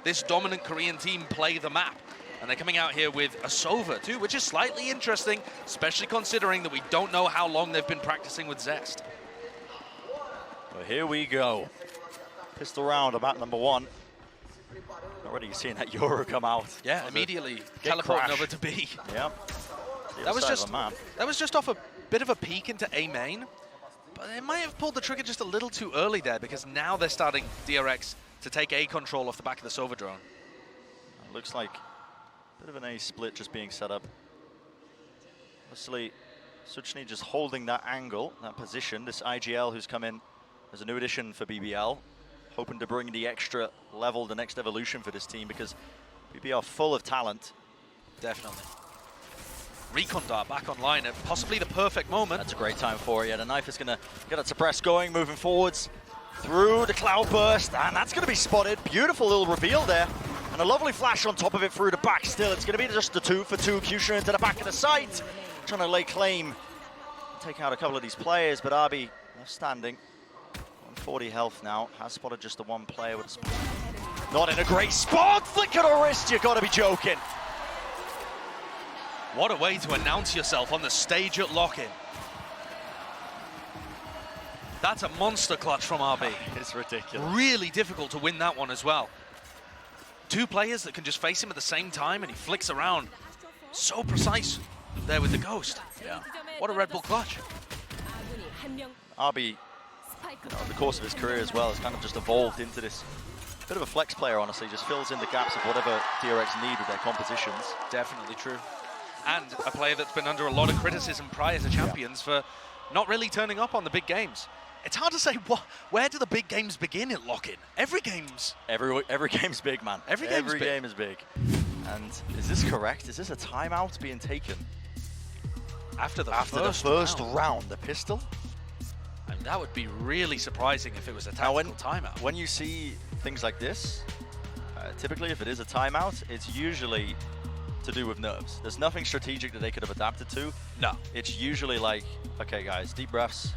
this dominant Korean team play the map. And they're coming out here with a Sova too, which is slightly interesting, especially considering that we don't know how long they've been practicing with Zest. Well, here we go. Pistol round about number 1. Already seeing that Euro come out. Yeah, immediately teleporting over to B. Yeah. That was just off a bit of a peek into A main, but they might have pulled the trigger just a little too early there, because now they're starting DRX to take A control off the back of the Sova drone. It looks like a bit of an A split just being set up. Obviously, Suchny just holding that angle, that position. This IGL who's come in as a new addition for BBL, hoping to bring the extra level, the next evolution for this team, because BBL full of talent. Definitely. Recon Dart back online at possibly the perfect moment. That's a great time for it. Yeah, the knife is going to get it suppressed going, moving forwards through the cloud burst, and that's going to be spotted. Beautiful little reveal there, and a lovely flash on top of it through the back. Still, it's going to be just the 2 for 2. Kyushu into the back of the site, trying to lay claim, take out a couple of these players, but Arby left standing. 140 health now, has spotted just the one player with a not in a great spot. Flick of the wrist, you got to be joking. What a way to announce yourself on the stage at lock-in. That's a monster clutch from RB. It's ridiculous. Really difficult to win that one as well. 2 players that can just face him at the same time, and he flicks around. So precise there with the Ghost. Yeah. What a Red Bull clutch. RB, over the course of his career as well, has kind of just evolved into this bit of a flex player, honestly. Just fills in the gaps of whatever DRX need with their compositions. Definitely true. And a player that's been under a lot of criticism prior to Champions for not really turning up on the big games. It's hard to say where do the big games begin at lock-in. Every game's big, man. Every game is big. And is this correct? Is this a timeout being taken after the first round? The pistol. And that would be really surprising if it was a tactical timeout. When you see things like this, typically if it is a timeout, it's usually to do with nerves. There's nothing strategic that they could have adapted to. No. It's usually like, okay guys, deep breaths,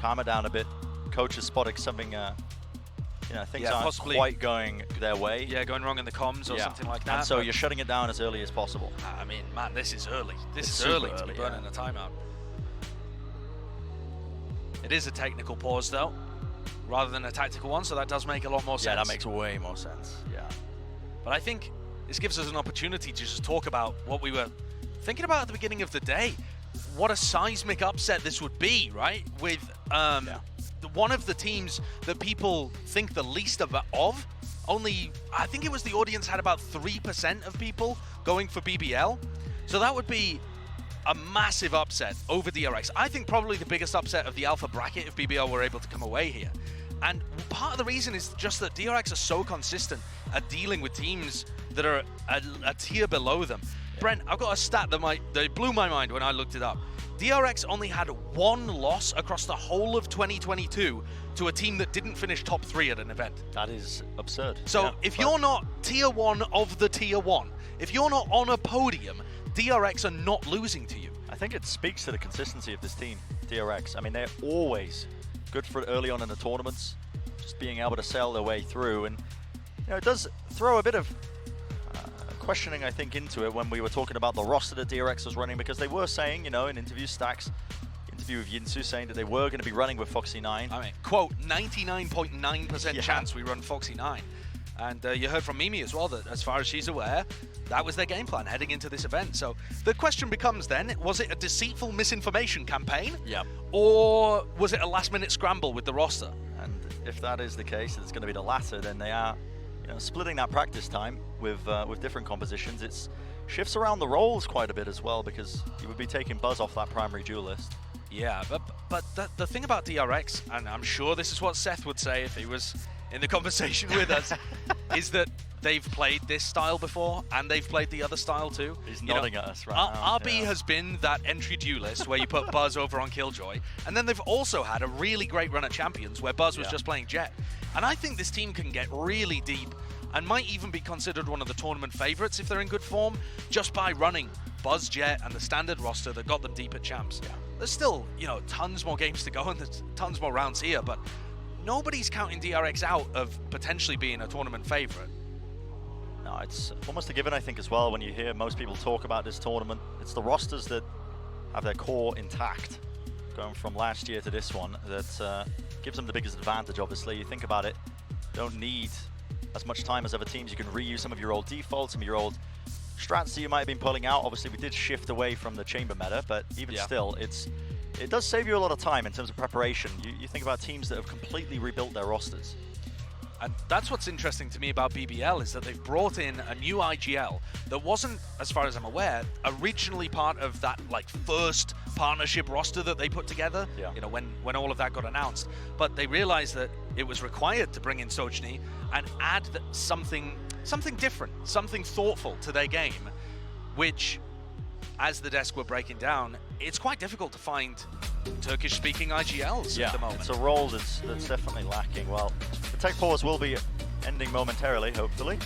calm it down a bit. Coach is spotting something, things aren't quite going their way. Yeah, going wrong in the comms or something like that. And so you're shutting it down as early as possible. I mean, man, this is early. This is early to be burning a timeout. It is a technical pause though, rather than a tactical one, so that does make a lot more sense. Yeah, that makes way more sense, yeah. But I think this gives us an opportunity to just talk about what we were thinking about at the beginning of the day. What a seismic upset this would be, right? With one of the teams that people think the least of. Only, I think it was the audience had about 3% of people going for BBL. So that would be a massive upset over DRX. I think probably the biggest upset of the alpha bracket if BBL were able to come away here. And part of the reason is just that DRX are so consistent at dealing with teams that are a tier below them. Yeah. Brent, I've got a stat that blew my mind when I looked it up. DRX only had 1 loss across the whole of 2022 to a team that didn't finish top 3 at an event. That is absurd. So if you're not tier 1 of the tier 1, if you're not on a podium, DRX are not losing to you. I think it speaks to the consistency of this team, DRX. I mean, they're always good for it early on in the tournaments, just being able to sail their way through. And it does throw a bit of questioning, I think, into it when we were talking about the roster that DRX was running, because they were saying, in interview Stacks, interview with Yinsu, saying that they were going to be running with Foxy 9. I mean, quote, 99.9% chance we run Foxy 9. And you heard from Mimi as well that, as far as she's aware, that was their game plan heading into this event. So the question becomes then, was it a deceitful misinformation campaign? Yeah. Or was it a last-minute scramble with the roster? And if that is the case, it's going to be the latter, then they are splitting that practice time with different compositions. It shifts around the roles quite a bit as well, because you would be taking Buzz off that primary duelist. Yeah, but the thing about DRX, and I'm sure this is what Seth would say if he was in the conversation with us, is that they've played this style before, and they've played the other style too. He's nodding at us right now. RB has been that entry duelist where you put Buzz over on Killjoy, and then they've also had a really great run at Champions where Buzz was just playing Jet. And I think this team can get really deep and might even be considered one of the tournament favorites if they're in good form, just by running Buzz, Jet, and the standard roster that got them deep at Champs. Yeah. There's still, tons more games to go, and there's tons more rounds here, but nobody's counting DRX out of potentially being a tournament favorite. No, it's almost a given, I think, as well, when you hear most people talk about this tournament. It's the rosters that have their core intact, going from last year to this one, that gives them the biggest advantage, obviously. You think about it, don't need as much time as other teams. You can reuse some of your old defaults, some of your old strats that you might have been pulling out. Obviously, we did shift away from the chamber meta, but even still, it does save you a lot of time in terms of preparation. You think about teams that have completely rebuilt their rosters. And that's what's interesting to me about BBL, is that they've brought in a new IGL that wasn't, as far as I'm aware, originally part of that like first partnership roster that they put together, you know, when all of that got announced. But they realized that it was required to bring in Sochny and add something different, something thoughtful to their game, which, as the desk were breaking down, it's quite difficult to find Turkish-speaking IGLs at the moment. It's a role that's definitely lacking. Well, the tech pause will be ending momentarily, hopefully.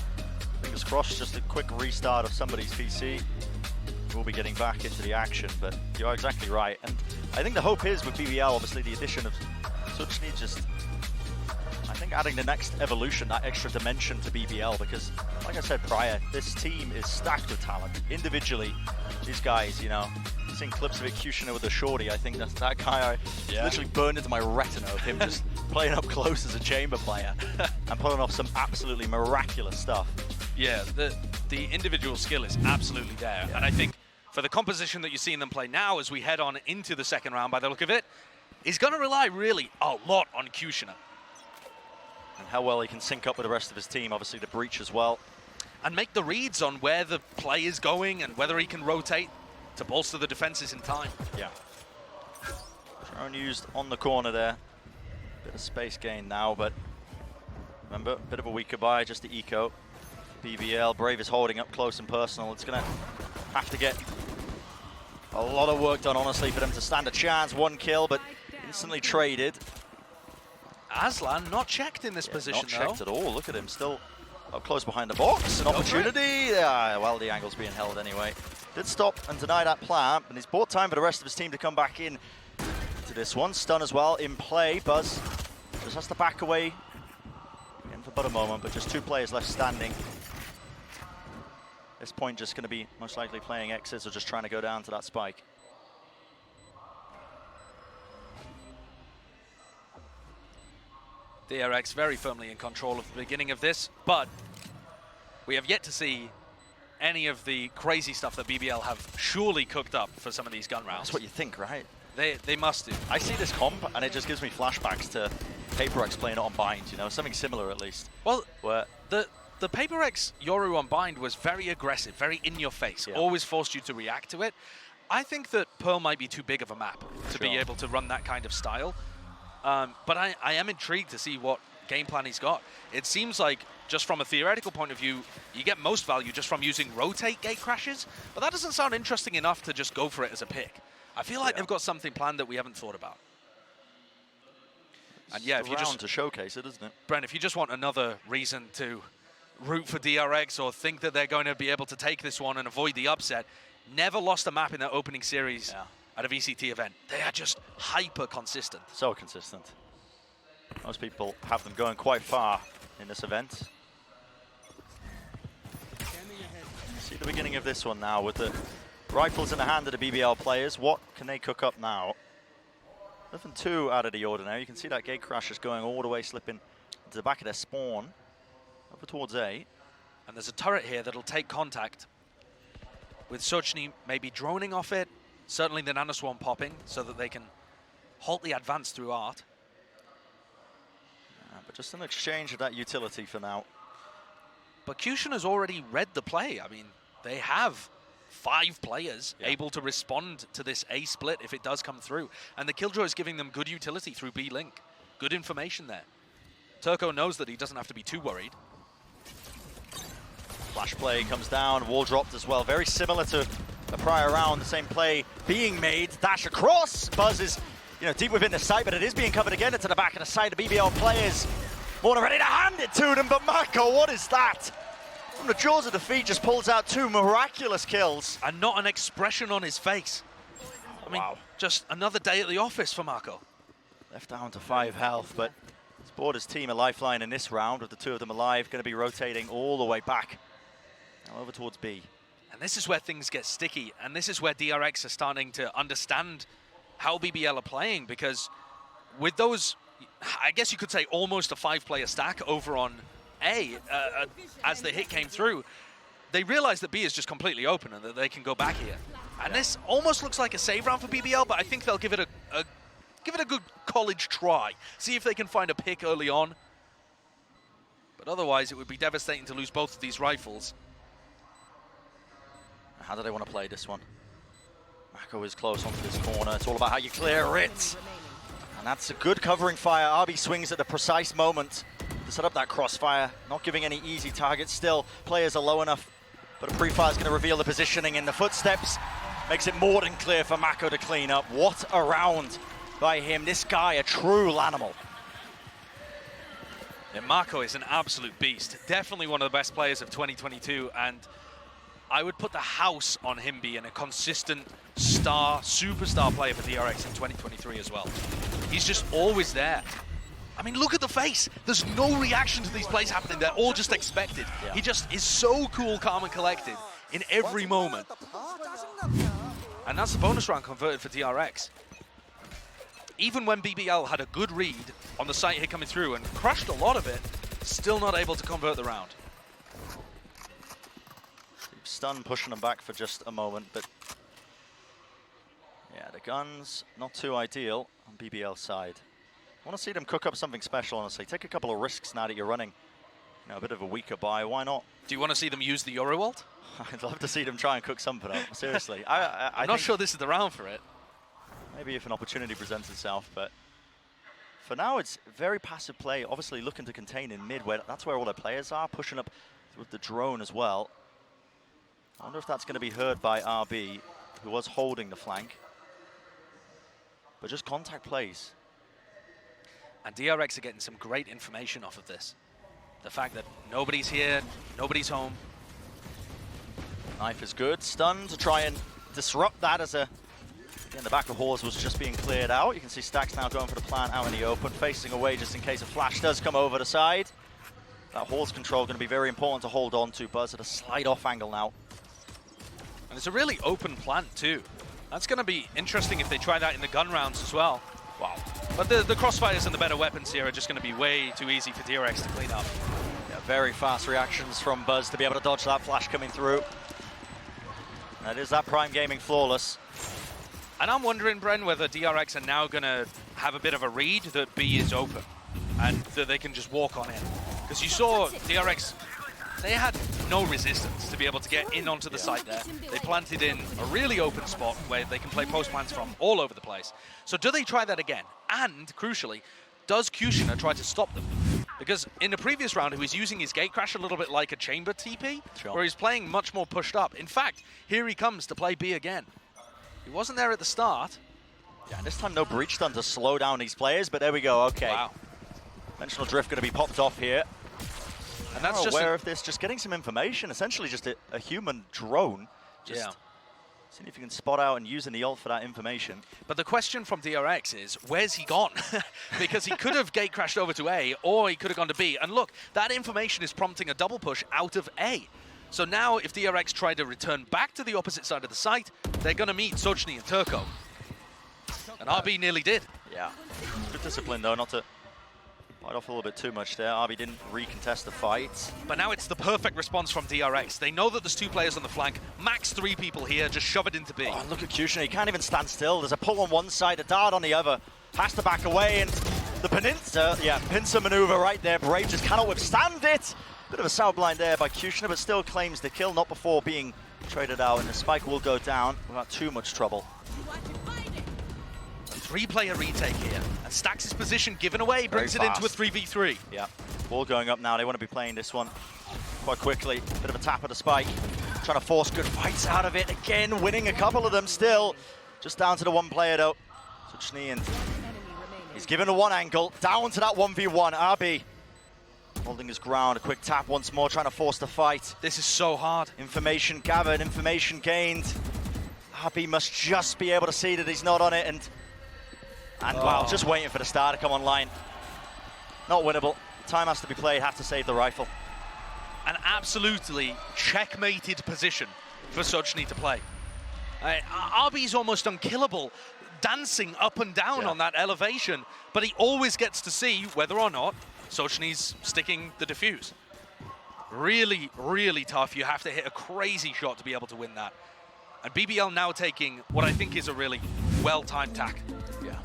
Fingers crossed, just a quick restart of somebody's PC. We'll be getting back into the action, but you're exactly right. And I think the hope is, with BBL, obviously, the addition of Sochny, just, I think, adding the next evolution, that extra dimension to BBL, because, like I said prior, this team is stacked with talent. Individually, these guys, you know, seeing clips of it, Kushner with a shorty, I think that guy literally burned into my retina of him just playing up close as a chamber player and pulling off some absolutely miraculous stuff. Yeah, the individual skill is absolutely there. And I think for the composition that you're seeing them play now as we head on into the second round, by the look of it, is going to rely really a lot on Kushner. And how well he can sync up with the rest of his team, obviously the breach as well. And make the reads on where the play is going and whether he can rotate to bolster the defenses in time. Yeah. Drone used on the corner there. Bit of space gain now, but remember, a bit of a weaker buy, just the eco. BBL, Brave is holding up close and personal. It's going to have to get a lot of work done, honestly, for them to stand a chance. One kill, but instantly traded. Aslan not checked in this position, not checked at all. Look at him, still up close behind the box. An opportunity. Yeah, well, the angle's being held anyway. Did stop and deny that plant, and he's bought time for the rest of his team to come back in to this one. Stun as well in play. Buzz just has to back away again for but a moment, but just two players left standing. This point just going to be most likely playing exits or just trying to go down to that spike. DRX very firmly in control of the beginning of this, but we have yet to see any of the crazy stuff that BBL have surely cooked up for some of these gun rounds. That's what you think, right? They must do. I see this comp and it just gives me flashbacks to PaperX playing it on Bind, you know, something similar at least. Well, the PaperX Yoru on Bind was very aggressive, very in your face, always forced you to react to it. I think that Pearl might be too big of a map to be able to run that kind of style. But I am intrigued to see what game plan he's got. It seems like, just from a theoretical point of view, you get most value just from using rotate gate crashes, but that doesn't sound interesting enough to just go for it as a pick. I feel like they've got something planned that we haven't thought about. And yeah, if you just to showcase it, isn't it? Brent, if you just want another reason to root for DRX or think that they're going to be able to take this one and avoid the upset, never lost a map in their opening series at a VCT event. They are just hyper consistent. So consistent. Most people have them going quite far in this event. See the beginning of this one now with the rifles in the hand of the BBL players. What can they cook up now? Nothing too out of the ordinary. You can see that gate crash is going all the way, slipping into the back of their spawn, over towards A. And there's a turret here that'll take contact with Sochny maybe droning off it, certainly the nanoswarm popping so that they can halt the advance through art. But just an exchange of that utility for now. But Kushner has already read the play. I mean, they have 5 players able to respond to this A split if it does come through. And the Killjoy is giving them good utility through B link. Good information there. Turco knows that he doesn't have to be too worried. Flash play comes down, wall dropped as well. Very similar to the prior round, the same play being made. Dash across. Buzz is, you know, deep within the site, but it is being covered again into the back of the side. The BBL players more than ready to hand it to them, but Marco, what is that? From the jaws of defeat, just pulls out 2 miraculous kills. And not an expression on his face. I mean, just another day at the office for Marco. Left down to 5 health, but he's bought his team a lifeline in this round with the 2 of them alive. Going to be rotating all the way back Now over towards B. And this is where things get sticky, and this is where DRX are starting to understand how BBL are playing, because with those, I guess you could say almost a 5-player stack over on A, as the hit came through, they realized that B is just completely open and that they can go back here. And this almost looks like a save round for BBL, but I think they'll give it a good college try. See if they can find a pick early on. But otherwise, it would be devastating to lose both of these rifles. How do they want to play this one? Mako is close onto this corner. It's all about how you clear it. And that's a good covering fire. RB swings at the precise moment to set up that crossfire. Not giving any easy targets still. Players are low enough, but a pre-fire is going to reveal the positioning in the footsteps. Makes it more than clear for Mako to clean up. What a round by him. This guy, a true Lanimal. Yeah, Mako is an absolute beast. Definitely one of the best players of 2022, and I would put the house on him being a consistent star, superstar player for DRX in 2023 as well. He's just always there. I mean, look at the face. There's no reaction to these plays happening. They're all just expected. Yeah. He just is so cool, calm, and collected in every moment. And that's the bonus round converted for DRX. Even when BBL had a good read on the site hit coming through and crushed a lot of it, still not able to convert the round. Stun pushing them back for just a moment, but yeah, the guns not too ideal on BBL's side. I want to see them cook up something special, honestly. Take a couple of risks now that you're running, you know, a bit of a weaker buy. Why not? Do you want to see them use the Euroult? I'd love to see them try and cook something up. Seriously, I'm not sure this is the round for it. Maybe if an opportunity presents itself, but for now it's very passive play. Obviously looking to contain in mid, where that's where all their players are, pushing up with the drone as well. I wonder if that's going to be heard by RB, who was holding the flank. But just contact plays. And DRX are getting some great information off of this. The fact that nobody's here, nobody's home. Knife is good. Stun to try and disrupt that as a... Again, the back of Hawes was just being cleared out. You can see Stacks now going for the plant out in the open, facing away just in case a flash does come over the side. That Hawes control going to be very important to hold on to. Buzz at a slight off angle now. And it's a really open plant too. That's going to be interesting if they try that in the gun rounds as well. Wow. But the crossfires and the better weapons here are just going to be way too easy for DRX to clean up. Yeah, very fast reactions from Buzz to be able to dodge that flash coming through. That is that Prime Gaming flawless. And I'm wondering, Bren, whether DRX are now going to have a bit of a read that B is open and that they can just walk on in. Because you saw DRX, they had no resistance to be able to get in onto the site there. They planted in a really open spot where they can play post plants from all over the place. So do they try that again? And, crucially, does Kushner try to stop them? Because in the previous round, he was using his gate crash a little bit like a chamber TP, where he's playing much more pushed up. In fact, here he comes to play B again. He wasn't there at the start. Yeah, this time no breach stun to slow down these players, but there we go, okay. Wow. Dimensional drift going to be popped off here. And that's just aware of this, just getting some information, essentially just a human drone. Just seeing if you can spot out and using the ult for that information. But the question from DRX is, where's he gone? Because he could have gate crashed over to A, or he could have gone to B. And look, that information is prompting a double push out of A. So now if DRX try to return back to the opposite side of the site, they're going to meet Sojny and Turco. And RB nearly did. Yeah. Good discipline though, not to bite off a little bit too much there. RB didn't recontest the fight. But now it's the perfect response from DRX. They know that there's 2 players on the flank. Max 3 people here, just shove it into B. Oh, look at Kushner, he can't even stand still. There's a pull on one side, a dart on the other. Has to back away, and the pincer maneuver right there. Brave just cannot withstand it. Bit of a sour blind there by Kushner, but still claims the kill, not before being traded out, and the spike will go down without too much trouble. 3-player retake here, and Stacks' position given away, brings it into a 3v3. Yeah, ball going up now. They want to be playing this one quite quickly. Bit of a tap of the spike, trying to force good fights out of it. Again, winning a couple of them still. Just down to the 1 player though. Sojny, and he's given a 1 angle, down to that 1v1. RB holding his ground, a quick tap once more, trying to force the fight. This is so hard. Information gathered, information gained. RB must just be able to see that he's not on it, and wow, just waiting for the star to come online. Not winnable. Time has to be played, have to save the rifle. an absolutely checkmated position for Sochny to play. RB's almost unkillable, dancing up and down on that elevation, but he always gets to see whether or not Sochny's sticking the defuse. Really, really tough. You have to hit a crazy shot to be able to win that. And BBL now taking what I think is a really well-timed tack. Yeah.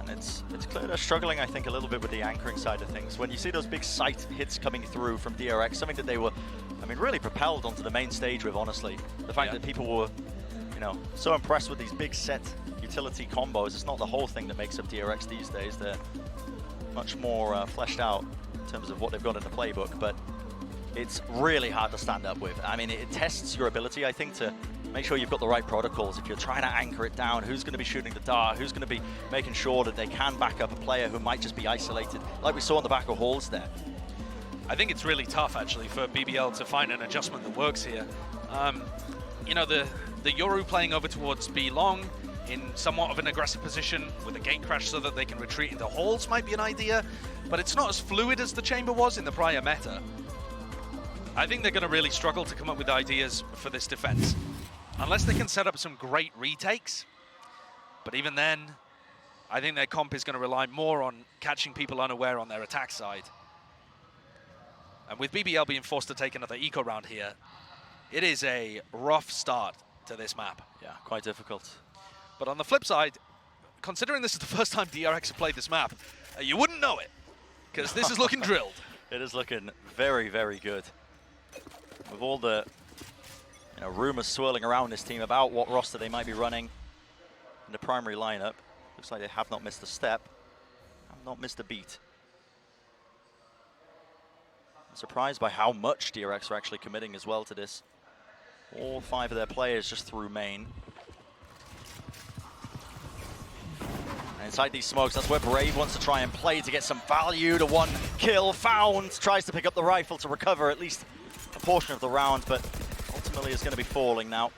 And it's clear they're struggling, I think, a little bit with the anchoring side of things. When you see those big sight hits coming through from DRX, something that they were, I mean, really propelled onto the main stage with, honestly. The fact that people were, you know, so impressed with these big set utility combos. It's not the whole thing that makes up DRX these days. They're much more fleshed out in terms of what they've got in the playbook, but it's really hard to stand up with. I mean, it tests your ability, I think, to make sure you've got the right protocols. If you're trying to anchor it down, who's going to be shooting the dart, who's going to be making sure that they can back up a player who might just be isolated, like we saw on the back of Halls there. I think it's really tough, actually, for BBL to find an adjustment that works here. You know, the Yoru playing over towards B long in somewhat of an aggressive position with a gate crash so that they can retreat into Halls might be an idea, but it's not as fluid as the chamber was in the prior meta. I think they're going to really struggle to come up with ideas for this defense, unless they can set up some great retakes. But even then, I think their comp is going to rely more on catching people unaware on their attack side. And with BBL being forced to take another eco round here, it is a rough start to this map. Yeah, quite difficult. But on the flip side, considering this is the first time DRX have played this map, you wouldn't know it, because this is looking drilled. It is looking very, very good. With all the rumors swirling around this team about what roster they might be running in the primary lineup, looks like they have not missed a step, have not missed a beat. I'm surprised by how much DRX are actually committing as well to this. All 5 of their players just through main. And inside these smokes, that's where Brave wants to try and play to get some value. The 1 kill found, tries to pick up the rifle to recover at least a portion of the round, but ultimately is going to be falling now.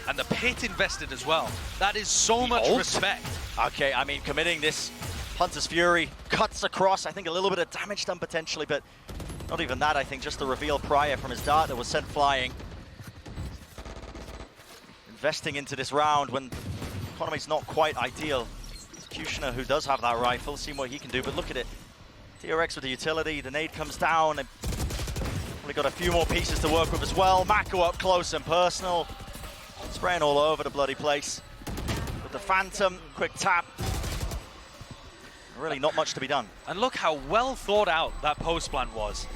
And the pit invested as well. That is so much respect. Okay, I mean, committing this Hunter's Fury, cuts across, I think a little bit of damage done potentially, but not even that, I think, just the reveal prior from his dart that was sent flying. Investing into this round when the economy's not quite ideal. It's Kushner who does have that rifle, seeing what he can do, but look at it. DRX with the utility, the nade comes down, and probably got a few more pieces to work with as well. Mako up close and personal, spraying all over the bloody place. With the Phantom, quick tap. Really not much to be done. And look how well thought out that post plan was.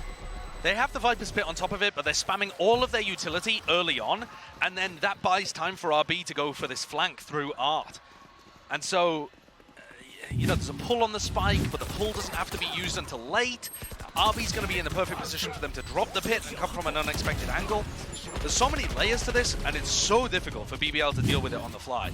They have the Viper's Pit on top of it, but they're spamming all of their utility early on, and then that buys time for RB to go for this flank through Art. And so, you know, there's a pull on the spike, but the pull doesn't have to be used until late. RB's going to be in the perfect position for them to drop the pit and come from an unexpected angle. There's so many layers to this, and it's so difficult for BBL to deal with it on the fly.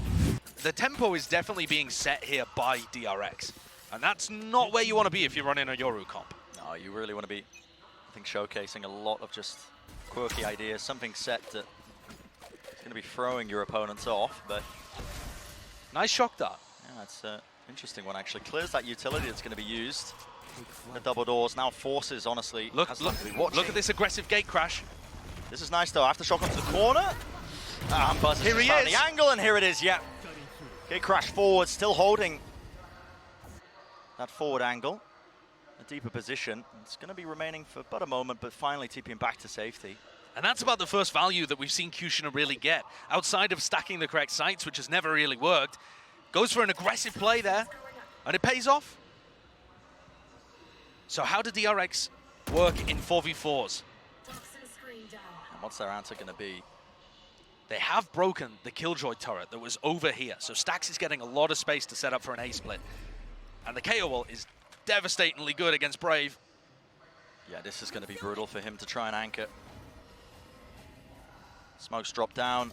The tempo is definitely being set here by DRX, and that's not where you want to be if you're running a Yoru comp. No, you really want to be, I think, showcasing a lot of just quirky ideas, something set that is going to be throwing your opponents off, but... Nice shock dart. Yeah, it's interesting one, actually. Clears that utility that's going to be used. The double doors now forces, honestly. Look at this aggressive gate crash. This is nice, though. Aftershock onto the corner. Buzz here he found is. The angle, and here it is, yeah. Gate crash forward, still holding that forward angle. A deeper position. It's going to be remaining for but a moment, but finally TPing back to safety. And that's about the first value that we've seen Kushner really get. Outside of stacking the correct sites, which has never really worked. Goes for an aggressive play there, and it pays off. So how do DRX work in 4v4s? And what's their answer going to be? They have broken the Killjoy turret that was over here, so Stax is getting a lot of space to set up for an A-split. And the KO wall is devastatingly good against Brave. Yeah, this is going to be brutal for him to try and anchor. Smokes drop down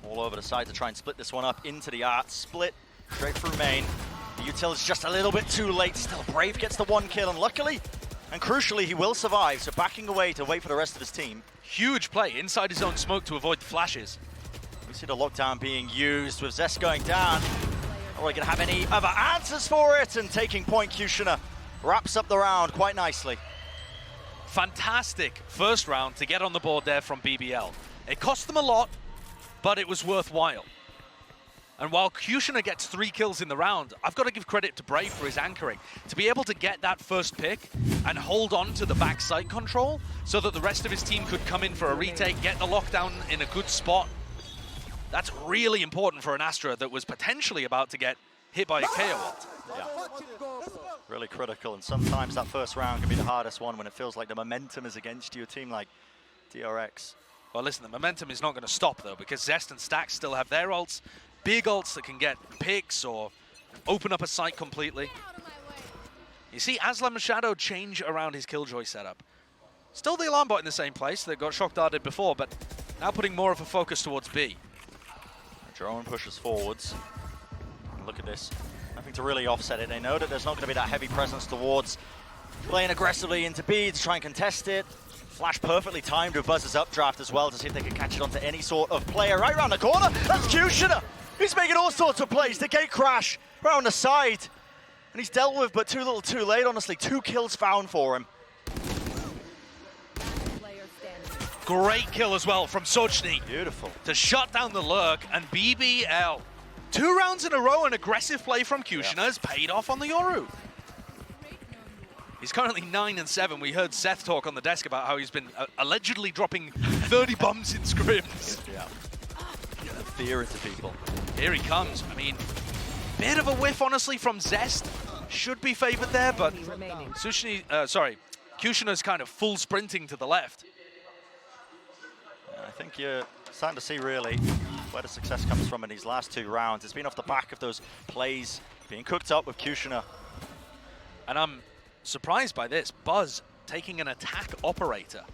all over the side to try and split this one up into the Art. Split straight through main. The utility's just a little bit too late. Still, Brave gets the 1 kill, and luckily and crucially, he will survive. So backing away to wait for the rest of his team. Huge play inside his own smoke to avoid the flashes. We see the lockdown being used with Zest going down. Are we going to have any other answers for it? And taking point, Kushner wraps up the round quite nicely. Fantastic first round to get on the board there from BBL. It cost them a lot, but it was worthwhile. And while Kushner gets 3 kills in the round, I've got to give credit to Brave for his anchoring. To be able to get that first pick and hold on to the backside control so that the rest of his team could come in for a retake, get the lockdown in a good spot. That's really important for an Astra that was potentially about to get hit by a KO ult. Yeah. Really critical, and sometimes that first round can be the hardest one when it feels like the momentum is against you, a team like DRX. Well, listen, the momentum is not going to stop, though, because Zest and Stax still have their ults. Big ults that can get picks or open up a site completely. You see Aslam Shadow change around his Killjoy setup. Still the alarm bot in the same place that got shock darted before, but now putting more of a focus towards B. Drone pushes forwards. Look at this. Nothing to really offset it. They know that there's not going to be that heavy presence towards playing aggressively into B to try and contest it. Flash perfectly timed with Buzz's updraft as well to see if they can catch it onto any sort of player. Right around the corner, that's Kushner. He's making all sorts of plays. The gate crash around the side. And he's dealt with, but too little too late, honestly. 2 kills found for him. Great kill as well from Sochny. Beautiful. To shut down the lurk, and BBL. 2 rounds in a row, an aggressive play from Kushner has paid off on the Yoru. He's currently 9-7. We heard Seth talk on the desk about how he's been allegedly dropping 30 bombs in scrims. Yeah. Fear into people. Here he comes. I mean, bit of a whiff, honestly, from Zest. Should be favored there, but Kushner's kind of full sprinting to the left. I think you're starting to see really where the success comes from in these last 2 rounds. It's been off the back of those plays being cooked up with Kushner. And I'm surprised by this. Buzz taking an attack operator.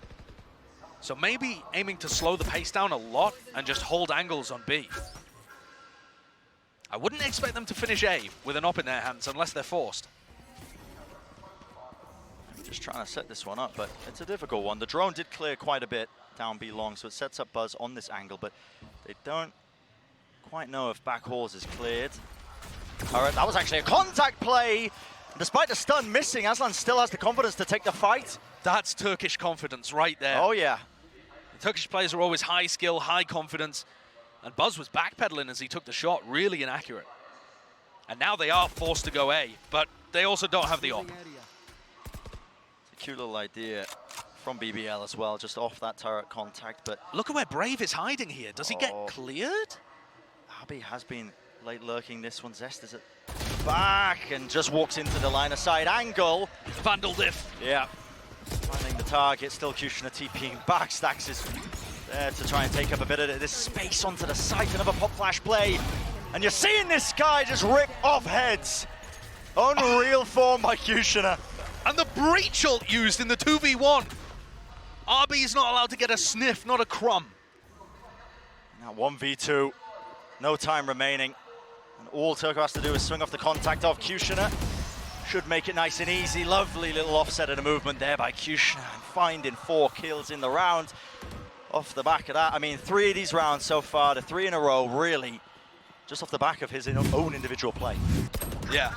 So maybe aiming to slow the pace down a lot and just hold angles on B. I wouldn't expect them to finish A with an op in their hands unless they're forced. Just trying to set this one up, but it's a difficult one. The drone did clear quite a bit down B long, so it sets up Buzz on this angle, but they don't quite know if back halls is cleared. All right, that was actually a contact play. Despite the stun missing, Aslan still has the confidence to take the fight. That's Turkish confidence right there. Oh, yeah. The Turkish players are always high skill, high confidence, and Buzz was backpedaling as he took the shot, really inaccurate. And now they are forced to go A, but they also don't have the op. It's a cute little idea from BBL as well, just off that turret contact, but... Look at where Brave is hiding here. Does he get cleared? Abi has been late lurking this one. Zest is at back and just walks into the line of sight angle. Vandal diff. Yeah. Finding the target, still Kushner TPing back. Stax is there to try and take up a bit of this space onto the site. Another pop flash play. And you're seeing this guy just rip off heads. Unreal form by Kushner. And the breach ult used in the 2v1. RB is not allowed to get a sniff, not a crumb. Now 1v2. No time remaining. And all Turco has to do is swing off the contact of Kushner. Should make it nice and easy. Lovely little offset and a movement there by Kushner. Finding 4 kills in the round. Off the back of that, I mean, 3 of these rounds so far, the 3 in a row, really, just off the back of his own individual play. Yeah.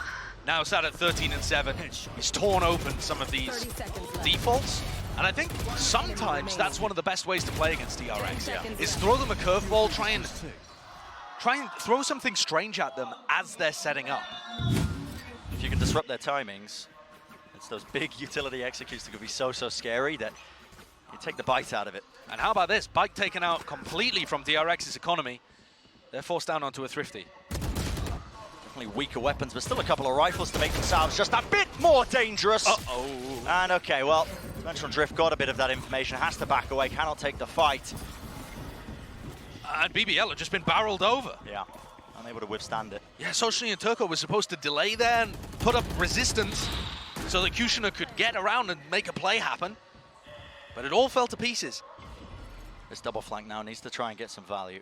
Now sat at 13-7. He's torn open some of these defaults. And I think sometimes that's one of the best ways to play against DRX, is throw them a curveball, try and throw something strange at them as they're setting up. If you can disrupt their timings, it's those big utility executes that could be so scary that you take the bite out of it. And how about this? Bike taken out completely from DRX's economy. They're forced down onto a Thrifty. Definitely weaker weapons, but still a couple of rifles to make themselves just a bit more dangerous. Uh-oh. And okay, well, Dimensional Drift got a bit of that information, has to back away, cannot take the fight. And BBL have just been barreled over. Yeah, unable to withstand it. Yeah, Sochny and Turco was supposed to delay there and put up resistance so that Kushner could get around and make a play happen. But it all fell to pieces. This double flank now needs to try and get some value.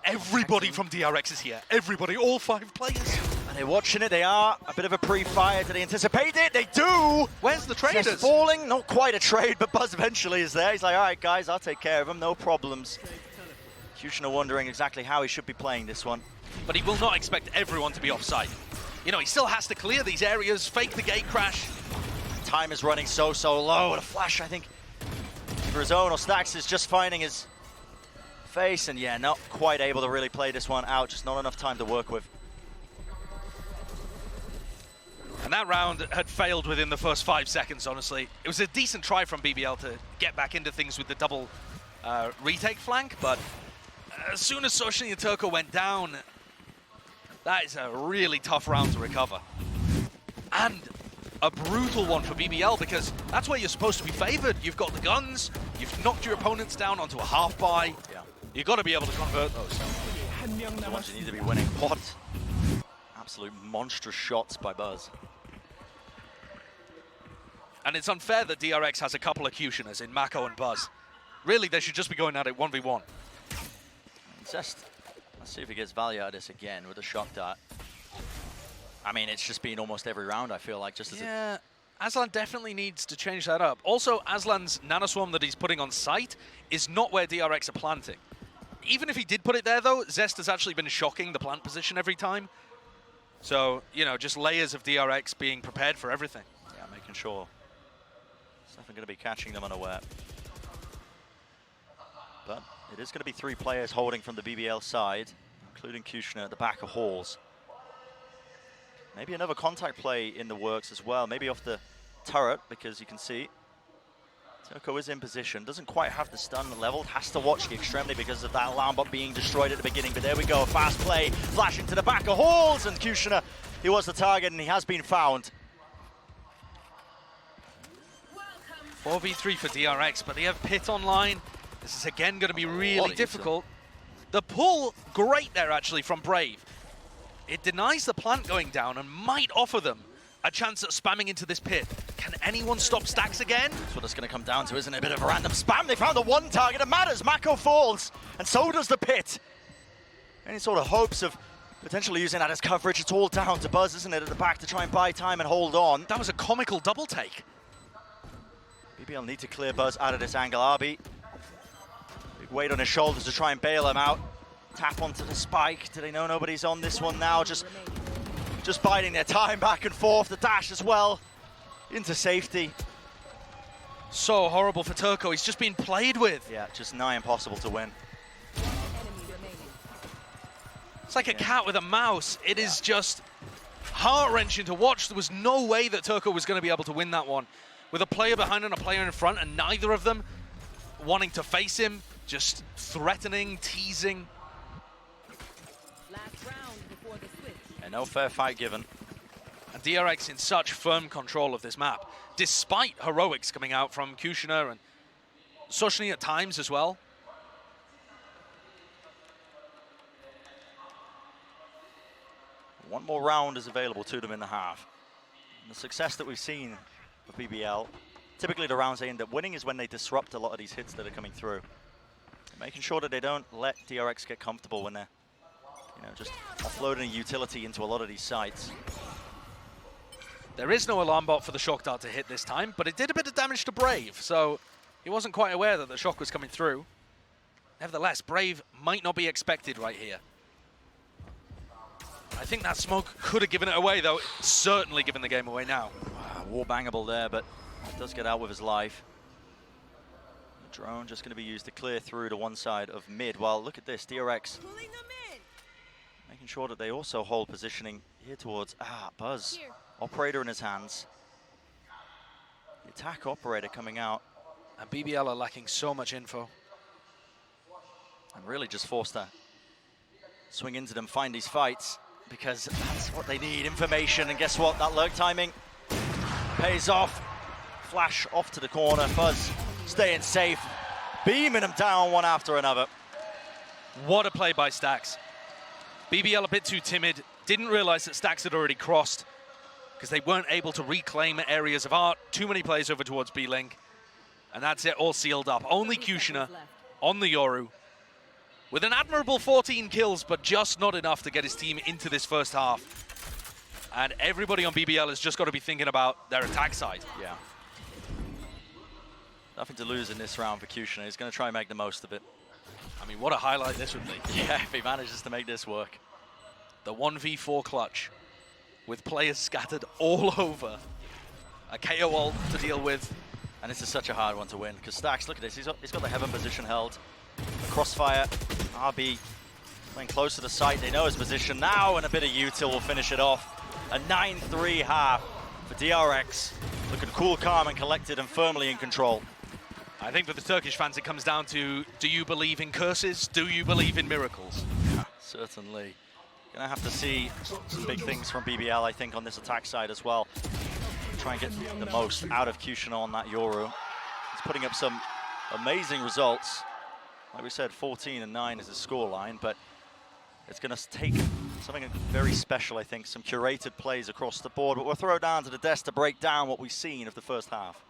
Everybody from DRX is here. Everybody, all 5 players. And they're watching it. They are a bit of a pre-fire. Do they anticipate it? They do! Where's the traders? Just falling. Not quite a trade, but Buzz eventually is there. He's like, all right, guys, I'll take care of him. No problems. Kushner wondering exactly how he should be playing this one. But he will not expect everyone to be offside. you know, he still has to clear these areas, fake the gate crash. Time is running so low. And a flash, I think, for his own, or Stax is just finding his face, and yeah, not quite able to really play this one out, just not enough time to work with. And that round had failed within the first 5 seconds, honestly. It was a decent try from BBL to get back into things with the double retake flank, but as soon as Soshny and Turco went down, that is a really tough round to recover. And a brutal one for BBL, because that's where you're supposed to be favored. You've got the guns, you've knocked your opponents down onto a half buy. Yeah. You've got to be able to convert those. The ones you need to be winning. What absolute monstrous shots by Buzz. And it's unfair that DRX has a couple of Cutioners in Mako and Buzz. Really, they should just be going at it 1v1. Let's see if he gets value out of this again with a shock dart. I mean, it's just been almost every round, I feel like. Just as yeah, Aslan definitely needs to change that up. Also, Aslan's nanoswarm that he's putting on site is not where DRX are planting. Even if he did put it there, though, Zest has actually been shocking the plant position every time. So, you know, just layers of DRX being prepared for everything. Yeah, making sure it's definitely going to be catching them unaware. But it is going to be 3 players holding from the BBL side, including Kushner at the back of Halls. Maybe another contact play in the works as well, maybe off the turret, because you can see Turco is in position, doesn't quite have the stun leveled, has to watch the extremity because of that alarm bot being destroyed at the beginning, but there we go, fast play, flash into the back of Halls, and Kushner, he was the target and he has been found. 4v3 for DRX, but they have Pit online. This is again going to be really difficult. The pull, great there actually from Brave. It denies the plant going down and might offer them a chance at spamming into this pit. Can anyone stop Stax again? That's what it's going to come down to, isn't it? A bit of a random spam. They found the one target that matters. Mako falls, and so does the pit. Any sort of hopes of potentially using that as coverage, it's all down to Buzz, isn't it, at the back to try and buy time and hold on. That was a comical double take. BBL need to clear Buzz out of this angle. RB, big weight on his shoulders to try and bail him out. Tap onto the spike. Do they know nobody's on this one now? Just biding their time back and forth. The dash as well into safety. So horrible for Turco. He's just been played with. Yeah, just nigh impossible to win. It's like a cat with a mouse. It is just heart-wrenching to watch. There was no way that Turco was going to be able to win that one. With a player behind and a player in front, and neither of them wanting to face him, just threatening, teasing. And no fair fight given. And DRX in such firm control of this map, despite heroics coming out from Kushner and Soshny at times as well. One more round is available to them in the half. And the success that we've seen of BBL, typically the rounds they end up winning is when they disrupt a lot of these hits that are coming through. Making sure that they don't let DRX get comfortable when they're, you know, just offloading a utility into a lot of these sites. There is no alarm bot for the shock dart to hit this time, but it did a bit of damage to Brave, so he wasn't quite aware that the shock was coming through. Nevertheless, Brave might not be expected right here. I think that smoke could have given it away, though. It's certainly given the game away now. War bangable there, but does get out with his life. The drone just going to be used to clear through to one side of mid. Well, look at this, DRX making sure that they also hold positioning here towards Buzz. Here. Operator in his hands. The attack operator coming out. And BBL are lacking so much info. And really just forced to swing into them, find these fights, because that's what they need, information. And guess what? That lurk timing pays off. Flash off to the corner. Buzz staying safe, beaming them down one after another. What a play by Stax. BBL a bit too timid. Didn't realize that Stax had already crossed because they weren't able to reclaim areas of art. Too many players over towards B-Link. And that's it, all sealed up. Only Kushner on the Yoru with an admirable 14 kills, but just not enough to get his team into this first half. And everybody on BBL has just got to be thinking about their attack side. Yeah. Nothing to lose in this round for Kushner. He's going to try and make the most of it. I mean, what a highlight this would be. Yeah, if he manages to make this work. The 1v4 clutch with players scattered all over. A KO ult to deal with. And this is such a hard one to win, because Stax, look at this, he's got the heaven position held. The crossfire, RB playing close to the site, they know his position now, and a bit of util will finish it off. A 9-3 half for DRX, looking cool, calm, and collected, and firmly in control. I think for the Turkish fans, it comes down to, do you believe in curses? Do you believe in miracles? Yeah, certainly. Gonna have to see some big things from BBL, I think, on this attack side as well. Try and get the most out of Kushner on that Yoru. He's putting up some amazing results. Like we said, 14-9 is his scoreline, but it's going to take something very special, I think, some curated plays across the board. But we'll throw down to the desk to break down what we've seen of the first half.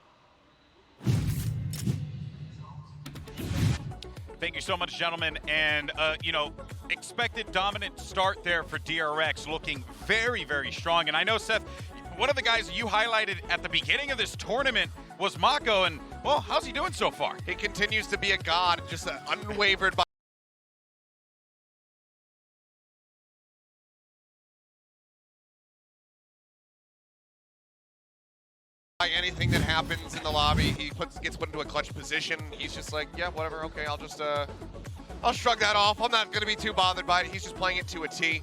Thank you so much, gentlemen. And, you know, expected dominant start there for DRX, looking very, very strong. And I know, Seth, one of the guys you highlighted at the beginning of this tournament was Mako, and, well, how's he doing so far? He continues to be a god, just unwavered by anything that happens in the lobby. He gets put into a clutch position. He's just like, yeah, whatever, okay, I'll shrug that off. I'm not going to be too bothered by it. He's just playing it to a T.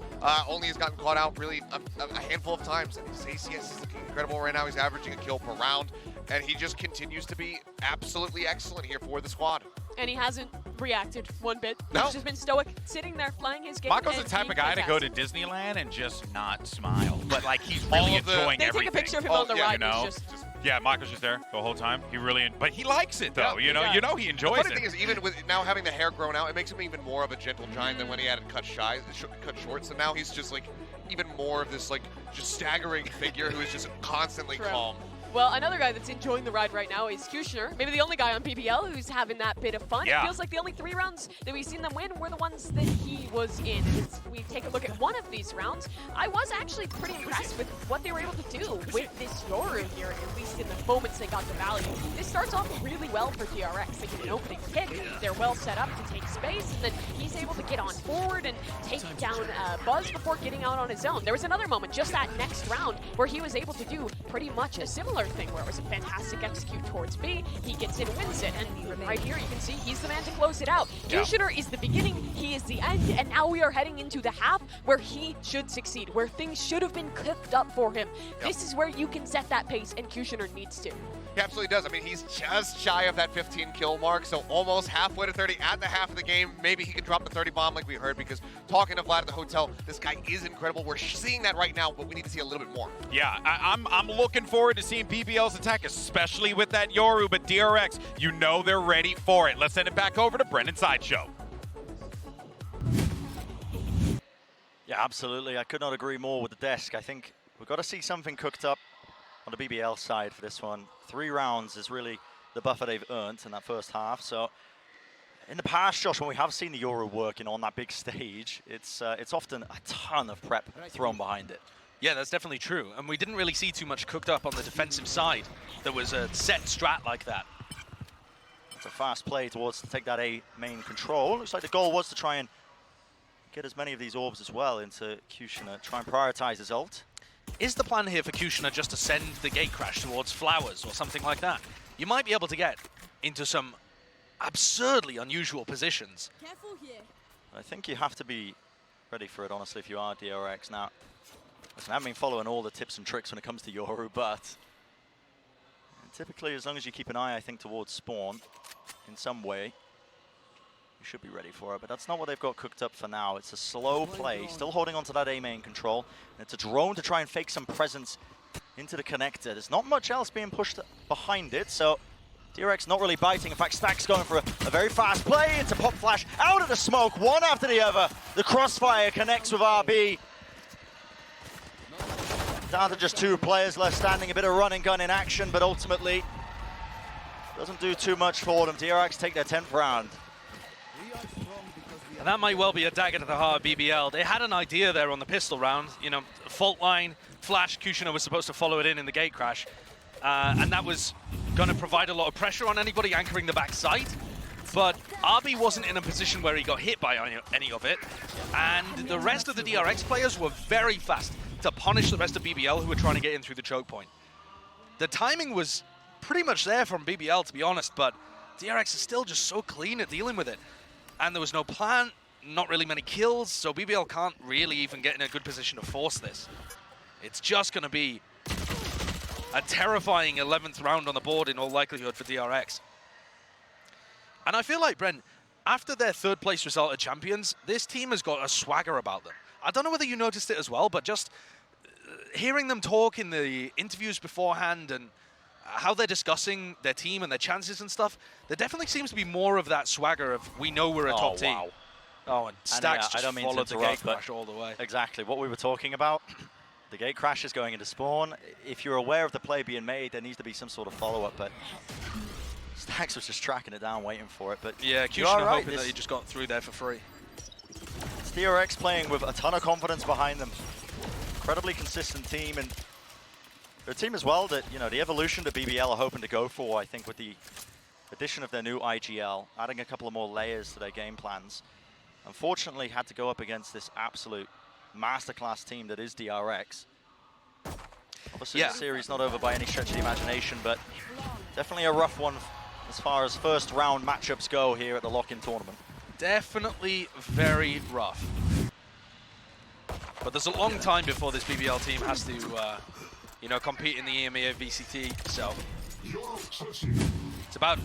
Only has gotten caught out really a handful of times. And his ACS is looking incredible right now. He's averaging a kill per round. And he just continues to be absolutely excellent here for the squad. And he hasn't reacted one bit. No. He's just been stoic, sitting there playing his game. Mako's the type of guy to go to Disneyland and just not smile. But, like, he's really enjoying they everything. take a picture of him on the ride. You know? Yeah, Mako's just there the whole time. He really, but he likes it though. Yeah, you know he enjoys it. The funny thing is, even with now having the hair grown out, it makes him even more of a gentle giant than when he had it cut short. So now he's just like even more of this like just staggering figure who is just constantly calm. Well, another guy that's enjoying the ride right now is Kushner. Maybe the only guy on BBL who's having that bit of fun. Yeah. It feels like the only 3 rounds that we've seen them win were the ones that he was in. As we take a look at one of these rounds, I was actually pretty impressed with what they were able to do with this Yoru here, at least in the moments they got the value. This starts off really well for DRX. They get an opening kick, they're well set up to take space, and then he's able to get on forward and take down Buzz before getting out on his own. There was another moment just that next round where he was able to do pretty much a similar thing where it was a fantastic execute towards B. He gets in, wins it, and right here you can see he's the man to close it out. Yeah. Kushner is the beginning, he is the end, and now we are heading into the half where he should succeed, where things should have been cooked up for him. Yep. This is where you can set that pace, and Kushner needs to. He absolutely does. I mean, he's just shy of that 15 kill mark, so almost halfway to 30 at the half of the game. Maybe he can drop the 30 bomb like we heard, because talking to Vlad at the hotel, this guy is incredible. We're seeing that right now, but we need to see a little bit more. Yeah, I'm looking forward to seeing BBL's attack, especially with that Yoru, but DRX, you know they're ready for it. Let's send it back over to Brendan Sideshow. Yeah, absolutely. I could not agree more with the desk. I think we've got to see something cooked up on the BBL side for this one. 3 rounds is really the buffer they've earned in that first half. So in the past, Josh, when we have seen the Yoru working on that big stage, it's often a ton of prep thrown behind it. Yeah, that's definitely true. And we didn't really see too much cooked up on the defensive side. There was a set strat like that. It's a fast play towards to take that A main control. Looks like the goal was to try and get as many of these orbs as well into Kushner, try and prioritize his ult. Is the plan here for Kushner just to send the gate crash towards Flowers or something like that? You might be able to get into some absurdly unusual positions. I think you have to be ready for it, honestly, if you are DRX. Now, listen, I haven't been following all the tips and tricks when it comes to Yoru, but typically, as long as you keep an eye, I think, towards spawn in some way, you should be ready for it. But that's not what they've got cooked up for now. It's a slow play, still holding on to that A main control. And it's a drone to try and fake some presence into the connector. There's not much else being pushed behind it, so DRX not really biting. In fact, Stack's going for a very fast play into Pop Flash out of the smoke, one after the other. The crossfire connects with RB. Down to just 2 players left standing, a bit of run and gun in action, but ultimately doesn't do too much for them. DRX take their 10th round. And that might well be a dagger to the heart of BBL. They had an idea there on the pistol round, you know, fault line, flash, Kushner was supposed to follow it in the gate crash. And that was going to provide a lot of pressure on anybody anchoring the backside. But RB wasn't in a position where he got hit by any of it. And the rest of the DRX players were very fast, to punish the rest of BBL who were trying to get in through the choke point. The timing was pretty much there from BBL, to be honest, but DRX is still just so clean at dealing with it. And there was no plan, not really many kills, so BBL can't really even get in a good position to force this. It's just going to be a terrifying 11th round on the board in all likelihood for DRX. And I feel like, Brent, after their third place result at Champions, this team has got a swagger about them. I don't know whether you noticed it as well, but just hearing them talk in the interviews beforehand and how they're discussing their team and their chances and stuff, there definitely seems to be more of that swagger of, we know we're a top team. Oh, and Stacks just followed the gate crash all the way. Exactly, what we were talking about. The gate crash is going into spawn. If you're aware of the play being made, there needs to be some sort of follow-up, but Stacks was just tracking it down, waiting for it. But yeah, Kushner hoping that he just got through there for free. It's DRX playing with a ton of confidence behind them. Incredibly consistent team, and they're a team as well that, you know, the evolution that BBL are hoping to go for, I think, with the addition of their new IGL, adding a couple of more layers to their game plans. Unfortunately, had to go up against this absolute masterclass team that is DRX. Obviously, the series not over by any stretch of the imagination, but definitely a rough one as far as first round matchups go here at the lock-in tournament. Definitely very rough. But there's a long time before this BBL team has to, you know, compete in the EMEA VCT, so it's about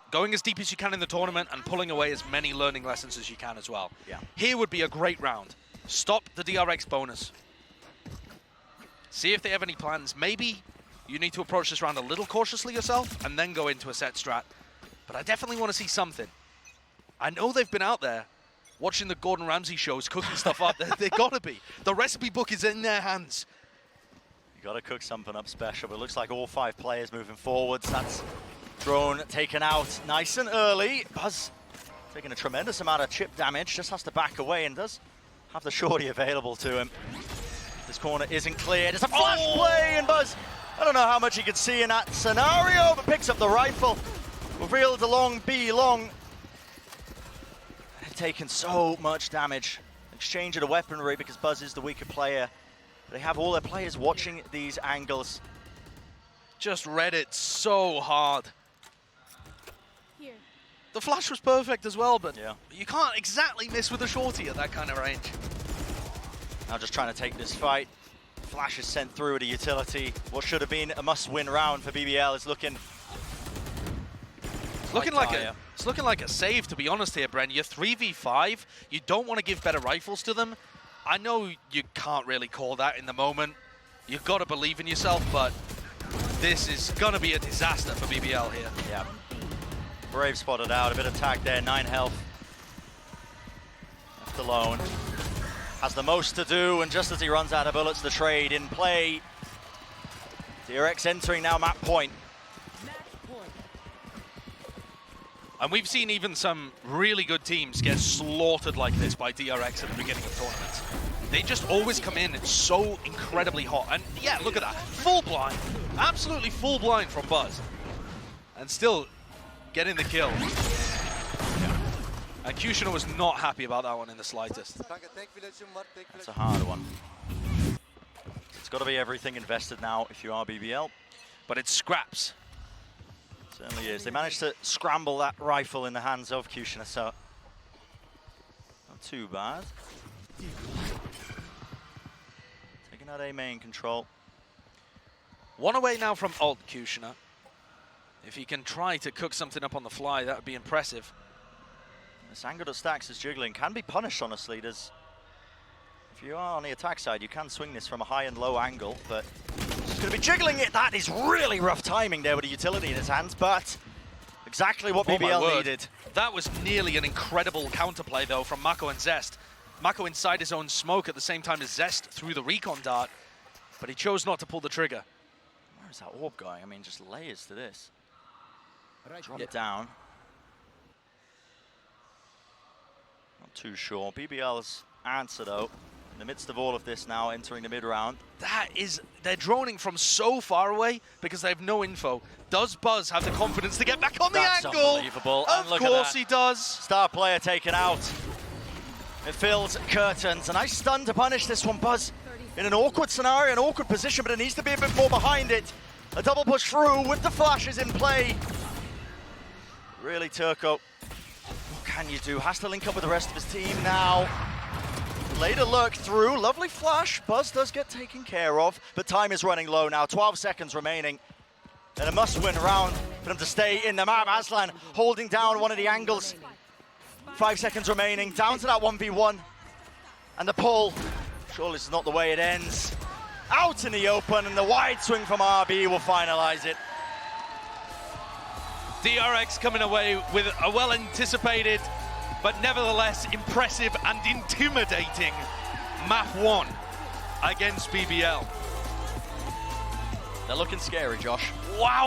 going as deep as you can in the tournament and pulling away as many learning lessons as you can as well. Yeah. Here would be a great round. Stop the DRX bonus. See if they have any plans. Maybe you need to approach this round a little cautiously yourself and then go into a set strat. But I definitely want to see something. I know they've been out there watching the Gordon Ramsay shows, cooking stuff up. They've got to be. The recipe book is in their hands. You got to cook something up special, but it looks like all 5 players moving forwards. That's drone taken out nice and early. Buzz taking a tremendous amount of chip damage, just has to back away and does have the shorty available to him. This corner isn't cleared. It's a flash play, and Buzz, I don't know how much he could see in that scenario, but picks up the rifle. Revealed along B long. They've taken so much damage. Exchange of the weaponry because Buzz is the weaker player. They have all their players watching these angles. Just read it so hard. Here. The flash was perfect as well, but yeah, you can't exactly miss with a shorty at that kind of range. Now just trying to take this fight. Flash is sent through at a utility. What should have been a must-win round for BBL is looking it's looking like a save, to be honest here, Bren. You're 3v5. You don't want to give better rifles to them. I know you can't really call that in the moment. You've got to believe in yourself, but this is going to be a disaster for BBL here. Yeah. Brave spotted out, a bit of tag there, 9 health. Left alone. Has the most to do, and just as he runs out of bullets, the trade in play. DRX entering now map point. And we've seen even some really good teams get slaughtered like this by DRX at the beginning of tournaments. They just always come in so incredibly hot. And yeah, look at that. Full blind. Absolutely full blind from Buzz. And still getting the kill. Yeah. And Kushner was not happy about that one in the slightest. That's a hard one. It's got to be everything invested now if you are BBL. But it's scraps. Certainly is. They managed to scramble that rifle in the hands of Kushner, so not too bad. Taking out A main control. 1 away now from ult Kushner. If he can try to cook something up on the fly, that would be impressive. This angle that Stacks is juggling can be punished, honestly. If you are on the attack side, you can swing this from a high and low angle, but he's going to be jiggling it. That is really rough timing there with a utility in his hands, but exactly what BBL needed. That was nearly an incredible counterplay, though, from Mako and Zest. Mako inside his own smoke at the same time as Zest threw the recon dart, but he chose not to pull the trigger. Where is that orb going? I mean, just layers to this. Drop it down. Not too sure. BBL's answer, though, in the midst of all of this now, entering the mid-round. They're droning from so far away because they have no info. Does Buzz have the confidence to get back on the angle? Unbelievable. Of course he does. Star player taken out. It fills curtains. A nice stun to punish this one, Buzz. in an awkward scenario, an awkward position, but it needs to be a bit more behind it. A double push through with the flashes in play. Really, Turco, what can you do? Has to link up with the rest of his team now. Later lurk through, lovely flash. Buzz does get taken care of, but time is running low now. 12 seconds remaining. And a must-win round for them to stay in the map. Aslan holding down one of the angles. 5 seconds remaining, down to that 1v1. And the pull, surely this is not the way it ends. Out in the open, and the wide swing from RB will finalize it. DRX coming away with a well-anticipated, but nevertheless impressive and intimidating map 1 against BBL. They're looking scary, Josh. Wow.